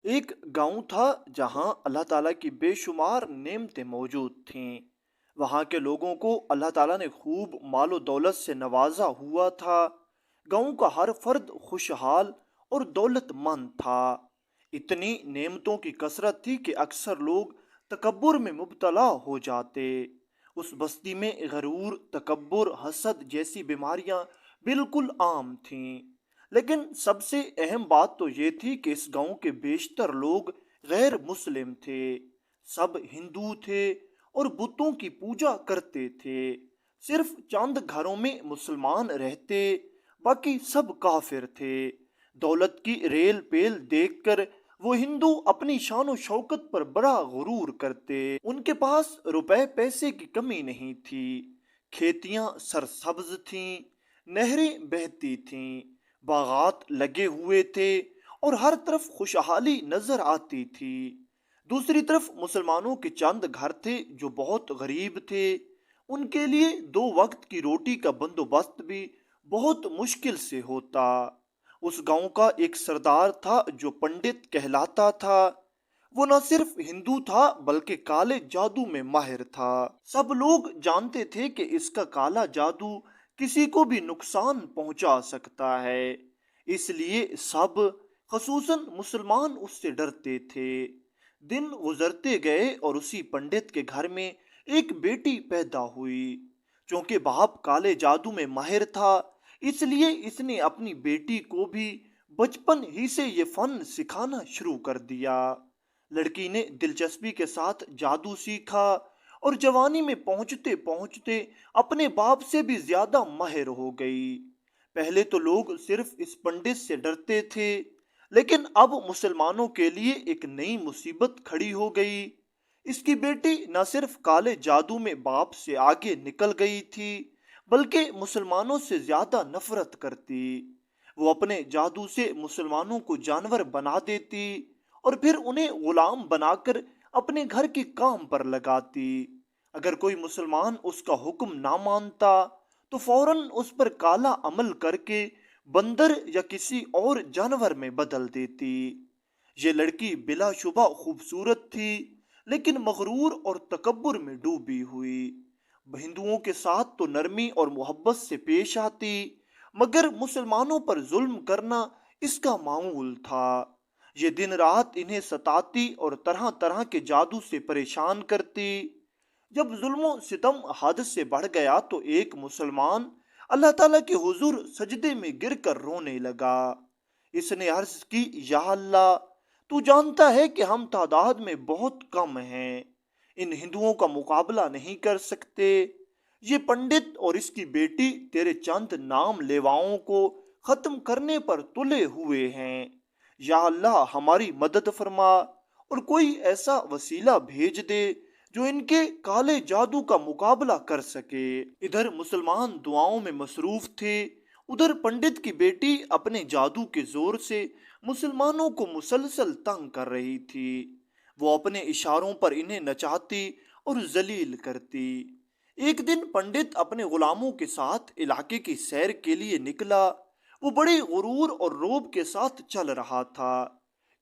ایک گاؤں تھا جہاں اللہ تعالیٰ کی بے شمار نعمتیں موجود تھیں۔ وہاں کے لوگوں کو اللہ تعالیٰ نے خوب مال و دولت سے نوازا ہوا تھا۔ گاؤں کا ہر فرد خوشحال اور دولت مند تھا۔ اتنی نعمتوں کی کثرت تھی کہ اکثر لوگ تکبر میں مبتلا ہو جاتے۔ اس بستی میں غرور، تکبر، حسد جیسی بیماریاں بالکل عام تھیں۔ لیکن سب سے اہم بات تو یہ تھی کہ اس گاؤں کے بیشتر لوگ غیر مسلم تھے۔ سب ہندو تھے اور بتوں کی پوجا کرتے تھے۔ صرف چند گھروں میں مسلمان رہتے، باقی سب کافر تھے۔ دولت کی ریل پیل دیکھ کر وہ ہندو اپنی شان و شوکت پر بڑا غرور کرتے۔ ان کے پاس روپے پیسے کی کمی نہیں تھی۔ کھیتیاں سرسبز تھیں، نہریں بہتی تھیں، باغات لگے ہوئے تھے اور ہر طرف خوشحالی نظر آتی تھی۔ دوسری طرف مسلمانوں کے چند گھر تھے جو بہت غریب تھے۔ ان کے لیے 2 وقت کی روٹی کا بندوبست بھی بہت مشکل سے ہوتا۔ اس گاؤں کا ایک سردار تھا جو پنڈت کہلاتا تھا۔ وہ نہ صرف ہندو تھا بلکہ کالے جادو میں ماہر تھا۔ سب لوگ جانتے تھے کہ اس کا کالا جادو کسی کو بھی نقصان پہنچا سکتا ہے، اس لیے سب خصوصاً مسلمان اس سے ڈرتے تھے۔ دن گزرتے گئے اور اسی پنڈت کے گھر میں ایک بیٹی پیدا ہوئی۔ چونکہ باپ کالے جادو میں ماہر تھا، اس لیے اس نے اپنی بیٹی کو بھی بچپن ہی سے یہ فن سکھانا شروع کر دیا۔ لڑکی نے دلچسپی کے ساتھ جادو سیکھا اور جوانی میں پہنچتے پہنچتے اپنے باپ سے بھی زیادہ ماہر ہو گئی۔ پہلے تو لوگ صرف اس پنڈت سے ڈرتے تھے، لیکن اب مسلمانوں کے لیے ایک نئی مصیبت کھڑی ہو گئی۔ اس کی بیٹی نہ صرف کالے جادو میں باپ سے آگے نکل گئی تھی بلکہ مسلمانوں سے زیادہ نفرت کرتی۔ وہ اپنے جادو سے مسلمانوں کو جانور بنا دیتی اور پھر انہیں غلام بنا کر اپنے گھر کے کام پر لگاتی۔ اگر کوئی مسلمان اس کا حکم نہ مانتا تو فوراً اس پر کالا عمل کر کے بندر یا کسی اور جانور میں بدل دیتی۔ یہ لڑکی بلا شبہ خوبصورت تھی، لیکن مغرور اور تکبر میں ڈوبی ہوئی۔ ہندوؤں کے ساتھ تو نرمی اور محبت سے پیش آتی، مگر مسلمانوں پر ظلم کرنا اس کا معمول تھا۔ یہ دن رات انہیں ستاتی اور طرح طرح کے جادو سے پریشان کرتی۔ جب ظلم و ستم حد سے بڑھ گیا تو ایک مسلمان اللہ تعالیٰ کے حضور سجدے میں گر کر رونے لگا۔ اس نے عرض کی، یا اللہ، تو جانتا ہے کہ ہم تعداد میں بہت کم ہیں، ان ہندوؤں کا مقابلہ نہیں کر سکتے۔ یہ پنڈت اور اس کی بیٹی تیرے چند نام لیواؤں کو ختم کرنے پر تلے ہوئے ہیں۔ یا اللہ، ہماری مدد فرما اور کوئی ایسا وسیلہ بھیج دے جو ان کے کالے جادو کا مقابلہ کر سکے۔ ادھر مسلمان دعاؤں میں مصروف تھے، ادھر پنڈت کی بیٹی اپنے جادو کے زور سے مسلمانوں کو مسلسل تنگ کر رہی تھی۔ وہ اپنے اشاروں پر انہیں نچاتی اور ذلیل کرتی۔ ایک دن پنڈت اپنے غلاموں کے ساتھ علاقے کی سیر کے لیے نکلا۔ وہ بڑے غرور اور روب کے ساتھ چل رہا تھا،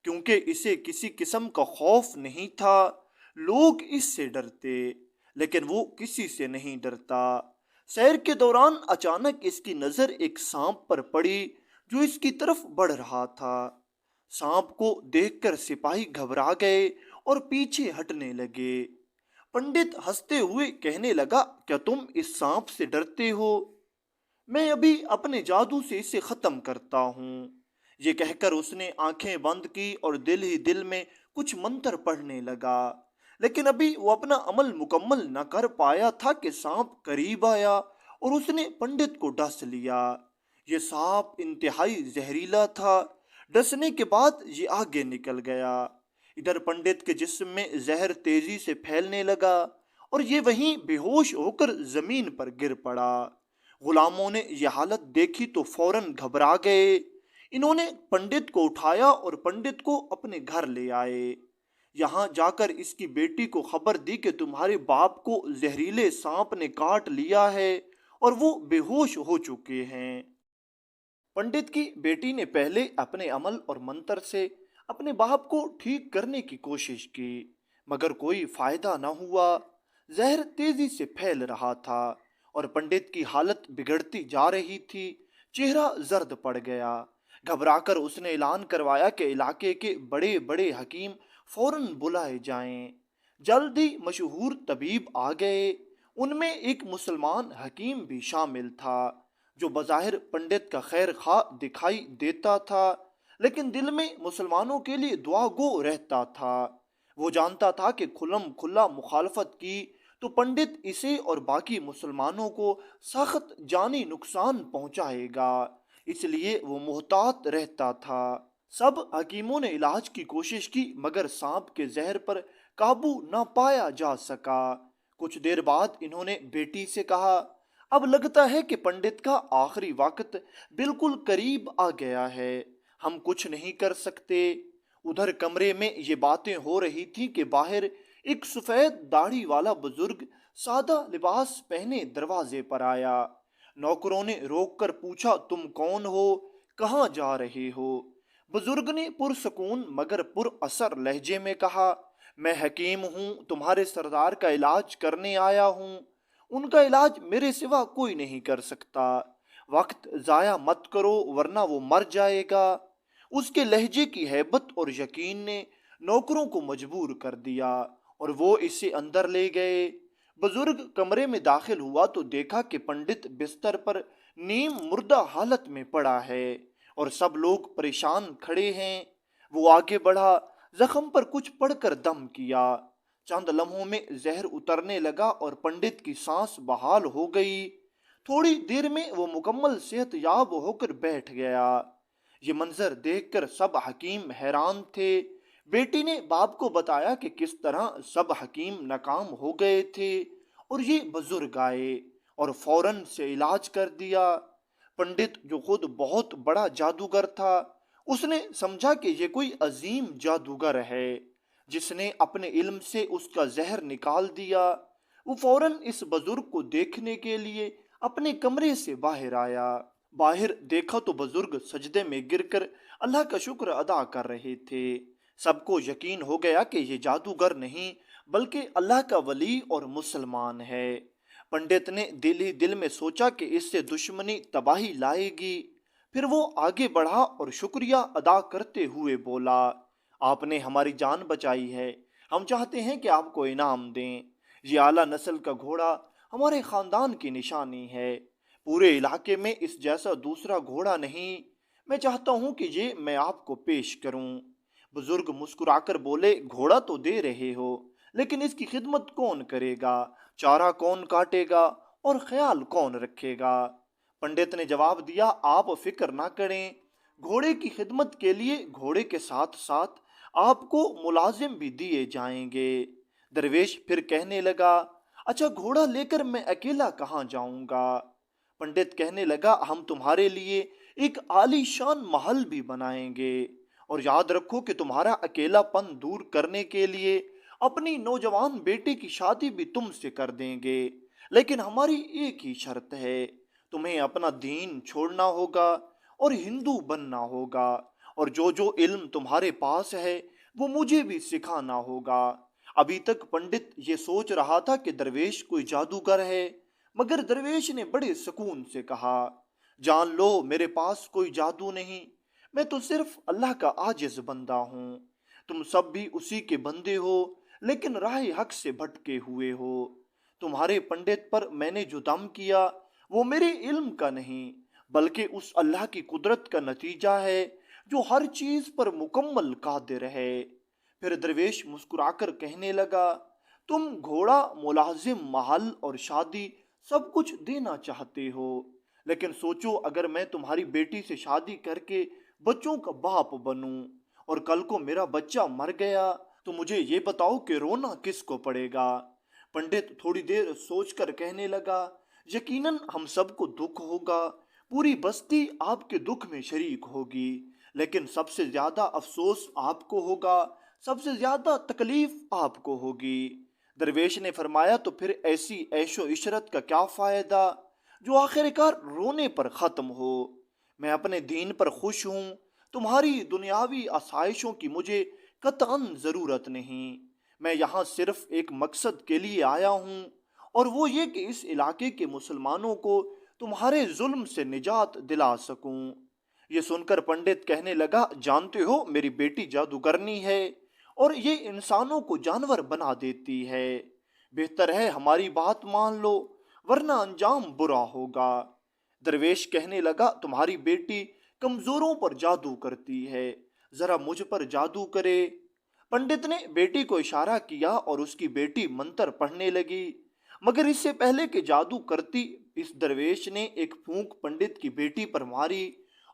کیونکہ اسے کسی قسم کا خوف نہیں تھا۔ لوگ اس سے ڈرتے، لیکن وہ کسی سے نہیں ڈرتا۔ سیر کے دوران اچانک اس کی نظر ایک سانپ پر پڑی جو اس کی طرف بڑھ رہا تھا۔ سانپ کو دیکھ کر سپاہی گھبرا گئے اور پیچھے ہٹنے لگے۔ پنڈت ہنستے ہوئے کہنے لگا، کیا تم اس سانپ سے ڈرتے ہو؟ میں ابھی اپنے جادو سے اسے ختم کرتا ہوں۔ یہ کہہ کر اس نے آنکھیں بند کی اور دل ہی دل میں کچھ منتر پڑھنے لگا، لیکن ابھی وہ اپنا عمل مکمل نہ کر پایا تھا کہ سانپ قریب آیا اور اس نے پنڈت کو ڈس لیا۔ یہ سانپ انتہائی زہریلا تھا۔ ڈسنے کے بعد یہ آگے نکل گیا۔ ادھر پنڈت کے جسم میں زہر تیزی سے پھیلنے لگا اور یہ وہیں بے ہوش ہو کر زمین پر گر پڑا۔ غلاموں نے یہ حالت دیکھی تو فوراً گھبرا گئے۔ انہوں نے پنڈت کو اٹھایا اور پنڈت کو اپنے گھر لے آئے۔ یہاں جا کر اس کی بیٹی کو خبر دی کہ تمہارے باپ کو زہریلے سانپ نے کاٹ لیا ہے اور وہ بے ہوش ہو چکے ہیں۔ پنڈت کی بیٹی نے پہلے اپنے عمل اور منتر سے اپنے باپ کو ٹھیک کرنے کی کوشش کی مگر کوئی فائدہ نہ ہوا۔ زہر تیزی سے پھیل رہا تھا اور پنڈت کی حالت بگڑتی جا رہی تھی۔ چہرہ زرد پڑ گیا۔ گھبرا کر اس نے اعلان کروایا کہ علاقے کے بڑے بڑے حکیم فوراً بلائے جائیں۔ جلد ہی مشہور طبیب آ گئے۔ ان میں ایک مسلمان حکیم بھی شامل تھا جو بظاہر پنڈت کا خیر خواہ دکھائی دیتا تھا لیکن دل میں مسلمانوں کے لیے دعا گو رہتا تھا۔ وہ جانتا تھا کہ کھلم کھلا مخالفت کی تو پنڈت اسے اور باقی مسلمانوں کو سخت جانی نقصان پہنچائے گا، اس لیے وہ محتاط رہتا تھا۔ سب حکیموں نے علاج کی کوشش کی مگر سانپ کے زہر پر قابو نہ پایا جا سکا۔ کچھ دیر بعد انہوں نے بیٹی سے کہا، اب لگتا ہے کہ پنڈت کا آخری وقت بالکل قریب آ گیا ہے، ہم کچھ نہیں کر سکتے۔ ادھر کمرے میں یہ باتیں ہو رہی تھی کہ باہر ایک سفید داڑھی والا بزرگ سادہ لباس پہنے دروازے پر آیا۔ نوکروں نے روک کر پوچھا، تم کون ہو؟ کہاں جا رہے ہو؟ بزرگ نے پرسکون مگر پر اثر لہجے میں کہا، میں حکیم ہوں، تمہارے سردار کا علاج کرنے آیا ہوں۔ ان کا علاج میرے سوا کوئی نہیں کر سکتا، وقت ضائع مت کرو ورنہ وہ مر جائے گا۔ اس کے لہجے کی ہیبت اور یقین نے نوکروں کو مجبور کر دیا اور وہ اسے اندر لے گئے۔ بزرگ کمرے میں داخل ہوا تو دیکھا کہ پنڈت بستر پر نیم مردہ حالت میں پڑا ہے اور سب لوگ پریشان کھڑے ہیں۔ وہ آگے بڑھا، زخم پر کچھ پڑھ کر دم کیا۔ چند لمحوں میں زہر اترنے لگا اور پنڈت کی سانس بحال ہو گئی۔ تھوڑی دیر میں وہ مکمل صحت یاب ہو کر بیٹھ گیا۔ یہ منظر دیکھ کر سب حکیم حیران تھے۔ بیٹی نے باپ کو بتایا کہ کس طرح سب حکیم ناکام ہو گئے تھے اور یہ بزرگ آئے اور فوراً سے علاج کر دیا۔ پنڈت جو خود بہت بڑا جادوگر تھا، اس نے سمجھا کہ یہ کوئی عظیم جادوگر ہے جس نے اپنے علم سے اس کا زہر نکال دیا۔ وہ فوراً اس بزرگ کو دیکھنے کے لیے اپنے کمرے سے باہر آیا۔ باہر دیکھا تو بزرگ سجدے میں گر کر اللہ کا شکر ادا کر رہے تھے۔ سب کو یقین ہو گیا کہ یہ جادوگر نہیں بلکہ اللہ کا ولی اور مسلمان ہے۔ پنڈت نے دل ہی دل میں سوچا کہ اس سے دشمنی تباہی لائے گی۔ پھر وہ آگے بڑھا اور شکریہ ادا کرتے ہوئے بولا، آپ نے ہماری جان بچائی ہے، ہم چاہتے ہیں کہ آپ کو انعام دیں۔ یہ اعلیٰ نسل کا گھوڑا ہمارے خاندان کی نشانی ہے، پورے علاقے میں اس جیسا دوسرا گھوڑا نہیں، میں چاہتا ہوں کہ یہ میں آپ کو پیش کروں۔ بزرگ مسکرا کر بولے، گھوڑا تو دے رہے ہو لیکن اس کی خدمت کون کرے گا، چارہ کون کاٹے گا اور خیال کون رکھے گا؟ پنڈت نے جواب دیا، آپ فکر نہ کریں، گھوڑے کی خدمت کے لیے گھوڑے کے ساتھ ساتھ آپ کو ملازم بھی دیے جائیں گے۔ درویش پھر کہنے لگا، اچھا گھوڑا لے کر میں اکیلا کہاں جاؤں گا؟ پنڈت کہنے لگا، ہم تمہارے لیے ایک عالی شان محل بھی بنائیں گے اور یاد رکھو کہ تمہارا اکیلا پن دور کرنے کے لیے اپنی نوجوان بیٹی کی شادی بھی تم سے کر دیں گے، لیکن ہماری ایک ہی شرط ہے، تمہیں اپنا دین چھوڑنا ہوگا اور ہندو بننا ہوگا، اور جو علم تمہارے پاس ہے وہ مجھے بھی سکھانا ہوگا۔ ابھی تک پنڈت یہ سوچ رہا تھا کہ درویش کوئی جادوگر ہے، مگر درویش نے بڑے سکون سے کہا، جان لو میرے پاس کوئی جادو نہیں، میں تو صرف اللہ کا عاجز بندہ ہوں، تم سب بھی اسی کے بندے ہو لیکن راہ حق سے بھٹکے ہوئے ہو۔ تمہارے پنڈت پر میں نے جو دم کیا وہ میرے علم کا نہیں بلکہ اس اللہ کی قدرت کا نتیجہ ہے جو ہر چیز پر مکمل قادر ہے۔ پھر درویش مسکرا کر کہنے لگا، تم گھوڑا، ملازم، محل اور شادی سب کچھ دینا چاہتے ہو، لیکن سوچو اگر میں تمہاری بیٹی سے شادی کر کے بچوں کا باپ بنوں اور کل کو میرا بچہ مر گیا تو مجھے یہ بتاؤ کہ رونا کس کو پڑے گا؟ پنڈت تھوڑی دیر سوچ کر کہنے لگا، یقیناً ہم سب کو دکھ ہوگا، پوری بستی آپ کے دکھ میں شریک ہوگی، لیکن سب سے زیادہ افسوس آپ کو ہوگا، سب سے زیادہ تکلیف آپ کو ہوگی۔ درویش نے فرمایا، تو پھر ایسی عیش و عشرت کا کیا فائدہ جو آخر کار رونے پر ختم ہو؟ میں اپنے دین پر خوش ہوں، تمہاری دنیاوی آسائشوں کی مجھے قطعاً ضرورت نہیں۔ میں یہاں صرف ایک مقصد کے لیے آیا ہوں، اور وہ یہ کہ اس علاقے کے مسلمانوں کو تمہارے ظلم سے نجات دلا سکوں۔ یہ سن کر پنڈت کہنے لگا، جانتے ہو میری بیٹی جادوگرنی ہے اور یہ انسانوں کو جانور بنا دیتی ہے۔ بہتر ہے ہماری بات مان لو، ورنہ انجام برا ہوگا۔ درویش کہنے لگا، تمہاری بیٹی کمزوروں پر جادو کرتی ہے، ذرا مجھ پر جادو کرے۔ پنڈت نے بیٹی کو اشارہ کیا اور اس کی بیٹی منتر پڑھنے لگی، مگر اس سے پہلے کہ جادو کرتی، اس درویش نے ایک پھونک پنڈت کی بیٹی پر ماری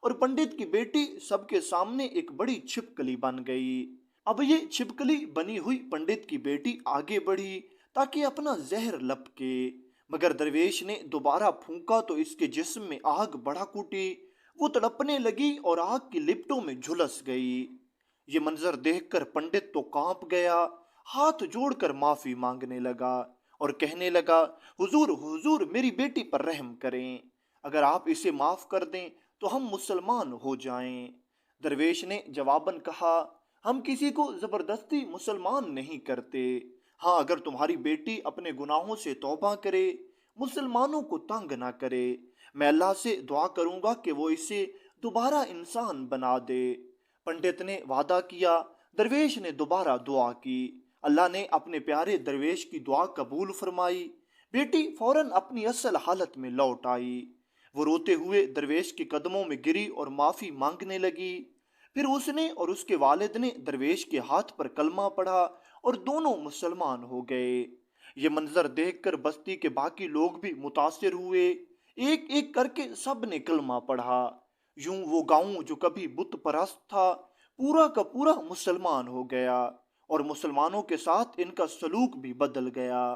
اور پنڈت کی بیٹی سب کے سامنے ایک بڑی چھپکلی بن گئی۔ اب یہ چھپکلی بنی ہوئی پنڈت کی بیٹی آگے بڑھی تاکہ اپنا زہر لپکے، مگر درویش نے دوبارہ پھونکا تو اس کے جسم میں آگ بھڑک اٹھی، وہ تڑپنے لگی اور آگ کی لپٹوں میں جھلس گئی۔ یہ منظر دیکھ کر پنڈت تو کانپ گیا، ہاتھ جوڑ کر معافی مانگنے لگا اور کہنے لگا، حضور حضور میری بیٹی پر رحم کریں، اگر آپ اسے معاف کر دیں تو ہم مسلمان ہو جائیں۔ درویش نے جواباً کہا، ہم کسی کو زبردستی مسلمان نہیں کرتے، ہاں اگر تمہاری بیٹی اپنے گناہوں سے توبہ کرے، مسلمانوں کو تنگ نہ کرے، میں اللہ سے دعا کروں گا کہ وہ اسے دوبارہ انسان بنا دے۔ پنڈت نے وعدہ کیا، درویش نے دوبارہ دعا کی، اللہ نے اپنے پیارے درویش کی دعا قبول فرمائی، بیٹی فوراً اپنی اصل حالت میں لوٹ آئی۔ وہ روتے ہوئے درویش کے قدموں میں گری اور معافی مانگنے لگی۔ پھر اس نے اور اس کے والد نے درویش کے ہاتھ پر کلمہ پڑھا اور دونوں مسلمان ہو گئے۔ یہ منظر دیکھ کر بستی کے باقی لوگ بھی متاثر ہوئے، ایک ایک کر کے سب نے کلمہ پڑھا۔ یوں وہ گاؤں جو کبھی بت پرست تھا پورا کا پورا مسلمان ہو گیا، اور مسلمانوں کے ساتھ ان کا سلوک بھی بدل گیا۔